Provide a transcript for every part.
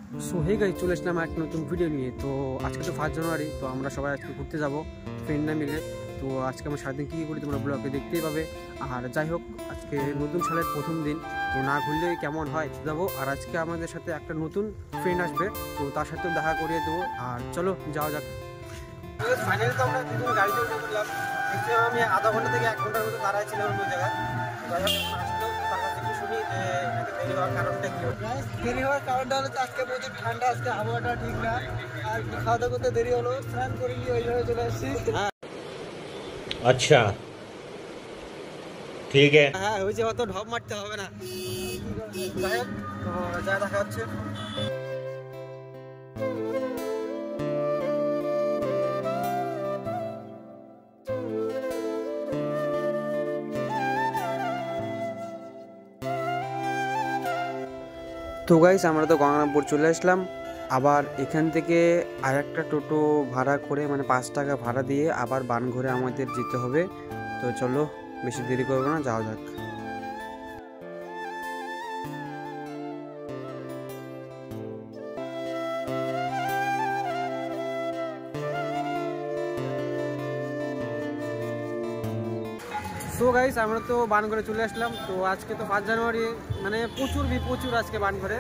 So hey guys, চলে আসলাম এক নতুন ভিডিও নিয়ে। তো আজকে তো 5 জানুয়ারি, তো আমরা সবাই আজকে ঘুরতে যাব ফ্রেন্ডরা মিলে। তো আজকে আমরা সারাদিন কী করি তোমরা ব্লগে দেখতেই পাবে। আর যাই হোক, আজকে নতুন সালের প্রথম দিন, তো না ঘুরলে কেমন হয় যাবো। আর আজকে আমাদের সাথে একটা নতুন ফ্রেন্ড আসবে, তো তার সাথেও দেখা করিয়ে দেবো। আর চলো যাওয়া যাক। ফাইনালি তো আমরা দুজন গাড়িতে উঠে পড়লাম। দেখছিলাম আমি আধা ঘন্টা থেকে 1 ঘন্টার মতো দাঁড়ায় ছিলাম ওই জায়গায়। শুনি যে দেরি হওয়ার কারণটা কি? দেরি হওয়ার কারণটা হলো আজকে প্রচুর ঠান্ডা, আজকে আবহাওয়াটা ঠিক না, আর খাওয়া দাওয়া করতে দেরি হলো। স্নান করে নিয়ে ওইভাবে চলে আসছি। আচ্ছা ঠিক আছে, হ্যাঁ ওই যে অত ঢপ মারতে হবে না। যাই হোক, তো যা দেখা হচ্ছে। তো গাইস, আমরা তো গঙ্গারামপুর চলে আসলাম। আবার এখান থেকে আরেকটা টোটো ভাড়া করে, মানে 5 টাকা ভাড়া দিয়ে আবার বানঘরে আমাদের যেতে হবে। তো চলো, বেশি দেরি করবো না, যাওয়া যাক। সো গাইস, আমরা তো বানঘরে চলে আসলাম। তো আজকে তো 5 জানুয়ারি, মানে প্রচুর আজকে বানঘরে।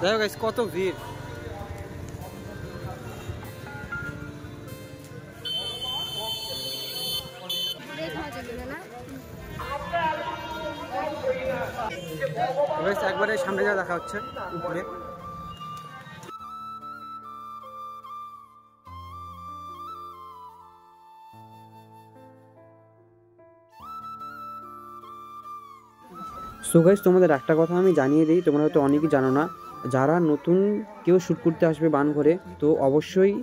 দেখো গাইস, কত ভিড়। একবারে সামনে যা দেখা হচ্ছে উপরে। সো গাইস, তোমাদের একটা কথা আমি জানিয়ে দিই, তোমরা হয়তো অনেকেই জানো না। যারা নতুন কেউ শ্যুট করতে আসবে বানঘরে, তো অবশ্যই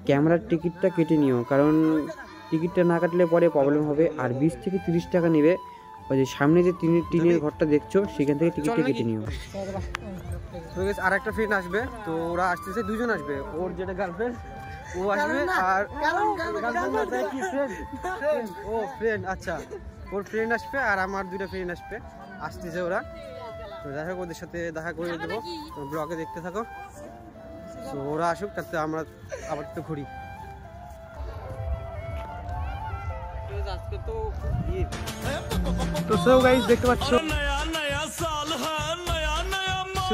ক্যামেরার টিকিটটা কেটে নিও, কারণ টিকিটটা না কাটলে পরে প্রবলেম হবে। আর 20 থেকে 30 টাকা নেবে। ওই যে সামনে যে টিনের ঘরটা দেখছো, সেখান থেকে টিকিটটা কেটে নিও। আর একটা ফ্রেন্ড আসবে, তো ওরা আসতেছে, দুজন আসবে। ওর যেটা গার্লফ্রেন্ড ও আসবে, আর ও ফ্রেন্ড, আচ্ছা ওর ফ্রেন্ড আসবে, আর আমার 2টা ফ্রেন্ড আসতেছে ওরা। তো যাই হোক, ওদের সাথে দেখা করে দেবো, ব্লগে দেখতে থাকো। তো ওরা আসুক, তাতে আমরা আবার তো ঘুরি। আজকে তো সো গাইস, দেখতে পাচ্ছ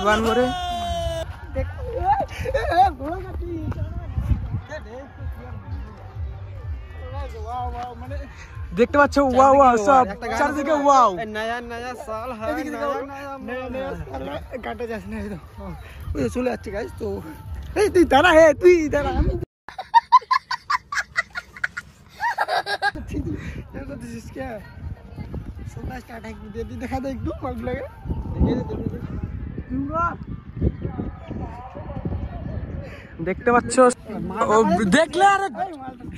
বানঘরে দেখতে পাচ্ছ, ওয়াও ওয়াও সব চারদিকে ওয়াও, নয়া নয়া সাল হ্যায়, নয়া কাটা যাস না একদম। ওই চলে যাচ্ছে গাইস। তো এই তুই দাঁড়া, তুই দাঁড়া, আমি দেখা দে একটু মাল লাগে। দেখতে পাচ্ছ, দেখলে আর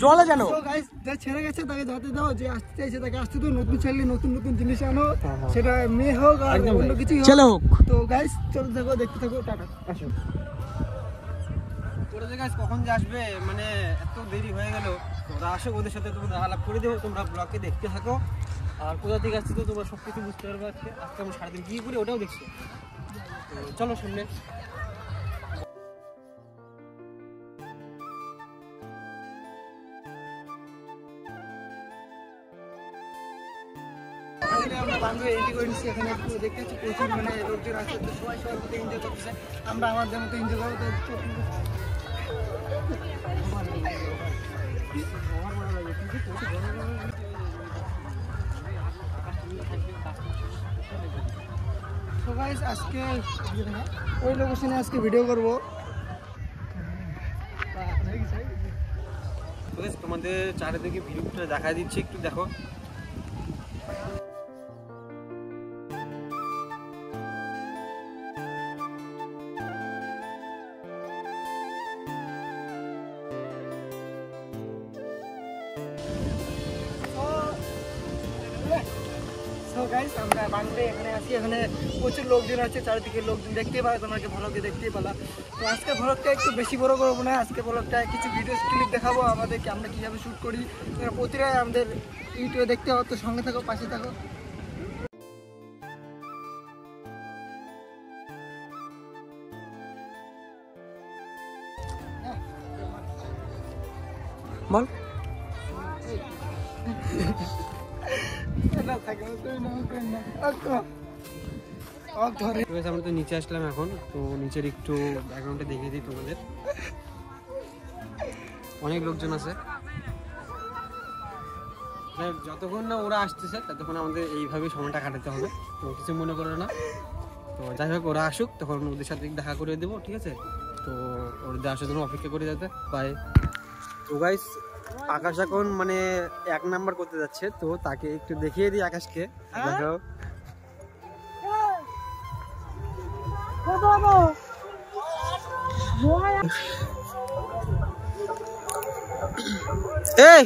জলে যেন যে ছেড়ে গেছে তাকে যেতে দাও, যে আসতে চাইছে তাকে আসতে দাও। নতুন চাইলে নতুন নতুন জিনিস আনো, সেটা মেয়ে হোক আর অন্য কিছু ছেলে হোক। তো গাইস চলতে থাকো, দেখতে থাকো, টাটা। আসো ওরা যে গাইস কখন যে আসবে, মানে এত দেরি হয়ে গেল। ওরা আসো, ওদের সাথে তোমরা আলাপ করে দেবো, তোমরা ব্লগে দেখতে থাকো। আর কোথা থেকে আসছে তো তোমরা সব কিছু বুঝতে পারবে। আজকে আমি সারাদিন কী করি ওটাও দেখছি। চলো সামনে। আমরা বান্ধবী এন্ট্রি করে নিচ্ছি। এখানে একটু দেখতে পাচ্ছি প্রচুর মানে লোকজন আছে, তো সবাই সবার মতো এনজয় করতেছে। আমরা আমাদের মতো এনজয় করবো। তো গাইস, আজকে ওই লোকেশনে আজকে ভিডিও করবো। তোমাদের চারিদিকে ভিডিওটা দেখা দিচ্ছে, একটু দেখো। আমরা বাংলাদেশে এখানে আছি, এখানে প্রচুর লোকজন আছে, চারিদিকে লোকজন দেখতেই পাবে, তোমাকে ভ্লগে দেখতেই পেলা। তো আজকে ভ্লগটা একটু বেশি বড় করবো না, আজকে ভ্লগটা কিছু ভিডিও ক্লিপ দেখাবো আমাদেরকে, আমরা কীভাবে শ্যুট করি। প্রতিটা আমাদের ইউটিউবে দেখতে হবে, তো সঙ্গে থাকো, পাশে থাকো। বল। আমরা তো নিচে আসলাম এখন, তো নিচের একটু ব্যাকগ্রাউন্ডে দেখিয়ে দিই তোমাদের। অনেক লোকজন আছে, যতক্ষণ না ওরা আসতেছে ততক্ষণ আমাদের এইভাবেই সময়টা কাটাতে হবে, তো কিছু মনে করো না। তো যাই হোক, ওরা আসুক তখন ওদের সাথে দেখা করে দেবো, ঠিক আছে? তো ওদের আসার জন্য অপেক্ষা করে যাতে পায়। তো গাইস, আকাশ এখন মানে 1 নাম্বার করতে যাচ্ছে, তো তাকে একটু দেখিয়ে দিই আকাশকে। দেখো এই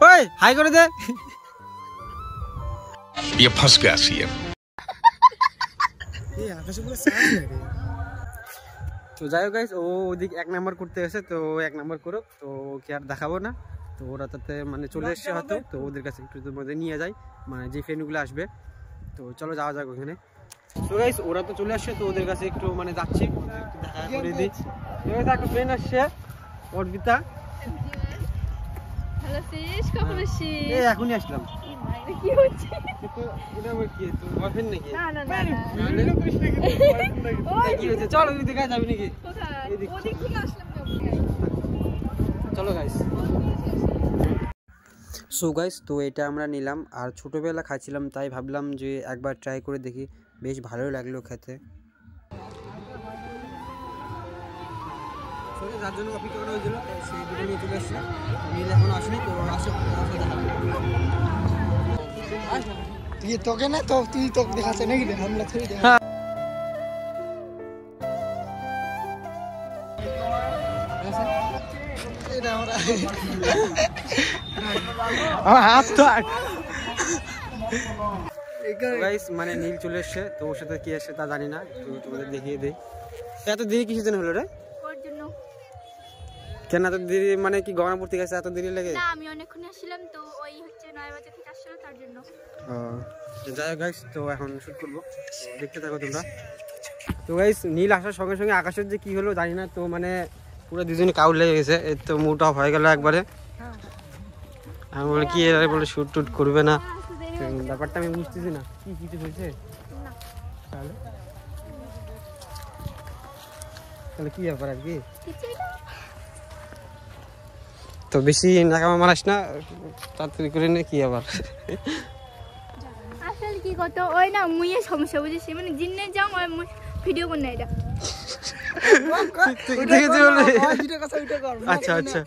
ওই হাই করে দে। ये फंस गया सीएम। তো যাই হোক গাইস, ও ওদিক 1 নাম্বার করতে এসে, তো 1 নাম্বার করুক, তো ওকে আর দেখাবো না। তো ওরা তাতে মানে চলে এসছে হয়তো, তো ওদের কাছে একটু তোমাদের নিয়ে যাই, মানে যে ফ্রেন্ডগুলো আসবে। তো চলো যাওয়া যাক ওখানে। তো গাইস, ওরা তো চলে আসছে, তো ওদের কাছে একটু মানে যাচ্ছি, একটু দেখা করে দিই। একটা ফ্রেন্ড আসছে, অর্পিতা। হ্যালো সিস, কখন আসছিস? এই এখনই আসলাম। কি হচ্ছে? এটা আমার কি তোর বয়ফ্রেন্ড নাকি? না না না কি হয়েছে? চল ওই দিকে যাবি নাকি? কোথায়? এদিক। ওদিক থেকে আসলাম না। চলো গাইস। সো গাইস, তো এটা আমরা নিলাম, আর ছোটোবেলা খাচ্ছিলাম, তাই ভাবলাম যে একবার ট্রাই করে দেখি, বেশ ভালোই লাগলো খেতে। যার জন্য অপেক্ষা করা হয়েছিল, সেই দুটো নিয়ে চলে এসছে। নীল এখন আসেনি, তো আসে তুই তোকে না, তো তুই তোকে দেখাচ্ছে নাকি? আমরা থ্রি দেখা হাত তো গাইস, মানে নীল চলে এসছে, তো ওর সাথে কি আসছে তা জানি না, তো তোমাদের দেখিয়ে দিই। এত দেরি কিসের জন্য হলো রে? ওর জন্য কেন এত দেরি? মানে কি গঙ্গাপুর থেকে আসছে, এত দেরি লাগে? না, আমি অনেকক্ষণ আসছিলাম, তো ওই হচ্ছে 9 বাজে থেকে আসছিল, তার জন্য। যাই হোক গাইস, তো এখন শুট করবো, দেখতে থাকো তোমরা। তো গাইস, নীল আসার সঙ্গে সঙ্গে আকাশের যে কি হলো জানি না, তো মানে পুরো দুজনে কাউর লেগে গেছে, এর তো মুড অফ হয়ে গেল একবারে। আমি বলে কি এরা বলে শুট টুট করবে না, ব্যাপারটা আমি বুঝতেছি না, কি কিছু হয়েছে? তাহলে তাহলে কি ব্যাপার আর কি? তো বেশি নাকামা মারাস না, তাড়াতাড়ি করে নে, কি আবার? আসলে কি কত ওই না মুইয়ে সমস্যা বুঝিস, মানে জিন্নে যাও ওই ভিডিও করে না এটা। আচ্ছা আচ্ছা,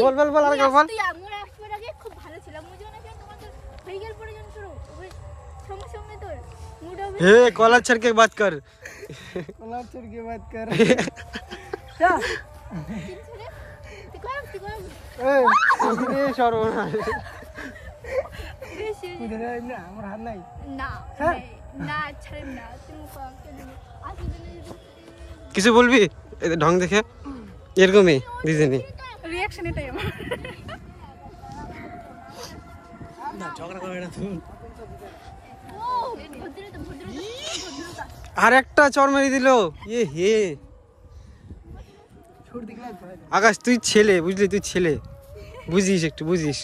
বল বল বল, আর বল। তুই আমার আসবার আগে খুব ভালো ছিল, মুই যখন আসলাম তোমাদের হয়ে গেল পর্যন্ত শুরু ওই সমস্যা নেই তোর মুড হবে। हे कॉलर छड़ के बात कर, कॉलर छोड़ के बात कर। ए সর্বনাশ, না আমার হাত নাই না না ছাড়েন না, তুমি কিছু বলবি? এদের ঢং দেখে এরকমই দিজেনি রিঅ্যাকশন এটাই আমার। না ঝগড়া করে না তুই। আর একটা চর মেরে দিল। এ হে আকাশ, তুই ছেলে বুঝলি, তুই ছেলে বুঝিস, একটু বুঝিস।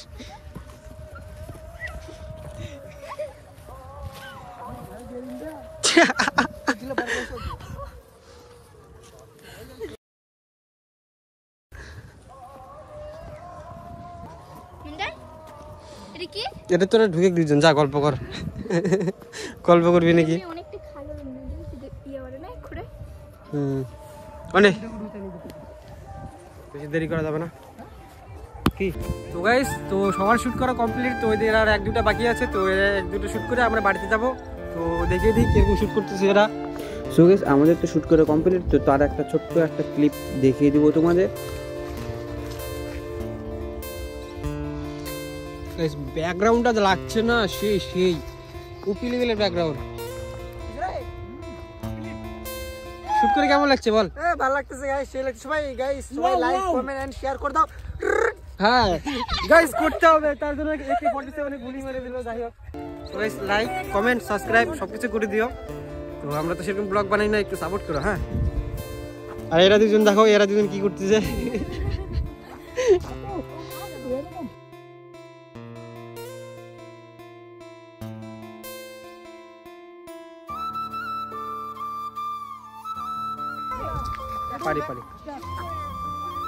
এটা তোরা ঢুকে দুজন যা গল্প কর, গল্প করবি নাকি? অনেক বেশি দেরি করা যাবে না কি? তো গাইস, তো সবার শুট করা কমপ্লিট, তো এদের আর 1-2টা বাকি আছে, তো এরা 1-2টা শুট করে আমরা বাড়িতে যাবো। তো দেখিয়ে দিই কিরকম শুট করতেছে এরা। সো গাইস, আমাদের তো শুট করা কমপ্লিট, তো তার একটা ছোট্ট একটা ক্লিপ দেখিয়ে দিব তোমাদের। গাইস, ব্যাকগ্রাউন্ডটা লাগছে না, সেই কপি লেভেলের ব্যাকগ্রাউন্ড। শুট করে কেমন লাগছে বল? ভালো লাগতেছে গাইস, সেই লাগছে। সবাই গাইস, সবাই লাইক কমেন্ট এন্ড শেয়ার করে দাও। হ্যাঁ গাইস, করতে হবে, তার জন্য AK-47 গুলি মেরে দিল। যাই হোক, গাইস লাইক কমেন্ট সাবস্ক্রাইব সবকিছু করে দিও। তো আমরা তো সেরকম ব্লগ বানাই না, একটু সাপোর্ট করো। হ্যাঁ, আর এরা দুজন দেখো, এরা দুজন কি করতেছে। পারি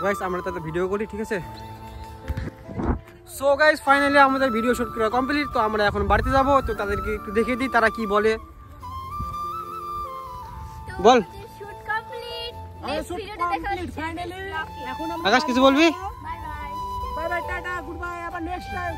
গাইস আমরা তাতে ভিডিও করি, ঠিক আছে? সো গাইস ফাইনালি আমাদের ভিডিও শুট করা কমপ্লিট। তো আমরা এখন বাড়িতে যাব, তো তাদেরকে একটু দেখিয়ে দিই তারা কি বলে। বল শুট কমপ্লিট, নেক্সট ভিডিওতে দেখা হচ্ছে ফাইনালি। এখন আমরা আকাশ কিছু বলবি? Bye bye. Bye bye, tata, good bye, আবার নেক্সট টাইম।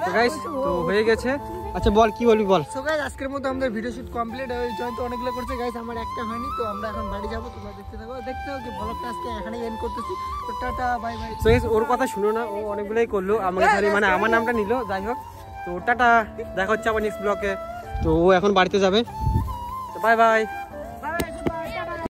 তো গাইস তো হয়ে গেছে। আচ্ছা বল কি বলবি বল। সো গাইস আজকের মতো আমাদের ভিডিও শুট কমপ্লিট। জয়েন তো অনেকগুলো করছে গাইস, আমার একটা হয়নি। তো আমরা এখন বাড়ি যাবো, তোমরা দেখতে থাকো। দেখতে হবে কি ব্লগটা আজকে এখানেই এন্ড করতেছি। তো টাটা, বাই বাই। তো গাইস ওর কথা শুনো না, ও অনেকগুলোই করলো আমাকে খালি মানে আমার নামটা নিল। যাই হোক, তো টাটা, দেখা হচ্ছে আবার নেক্সট ব্লগে। তো ও এখন বাড়িতে যাবে, তো বাই বাই।